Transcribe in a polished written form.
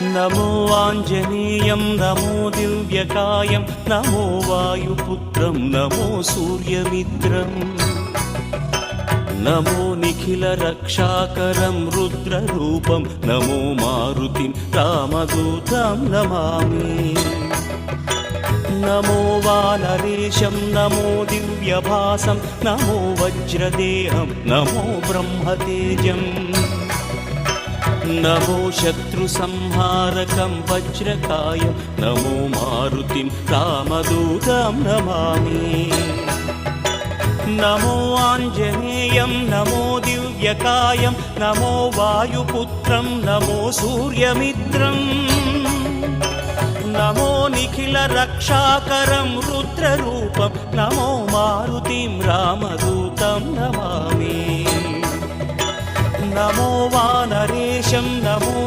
नमो आञ्जनेयं नमो दिव्यकायं नमो वायुपुत्रं नमो सूर्यमित्रम् नमो निखिलरक्षाकरं रुद्ररूपं नमो मारुतिं रामदूतं Namami नमो वानरेशं नमो दिव्यभासं नमो वज्रदेहं नमो ब्रह्मतेजम् नमो शत्रुसंहारकं वज्रकायं नमो मारुतिं रामदूतं Namami नमो आञ्जनेयं नमो दिव्यकायं नमो वायुपुत्रं नमो सूर्यमित्रम् नमो निखिलरक्षाकरं रुद्ररूपं नमो मारुतिं रामदूतं Namami नमो वानरेशं नमो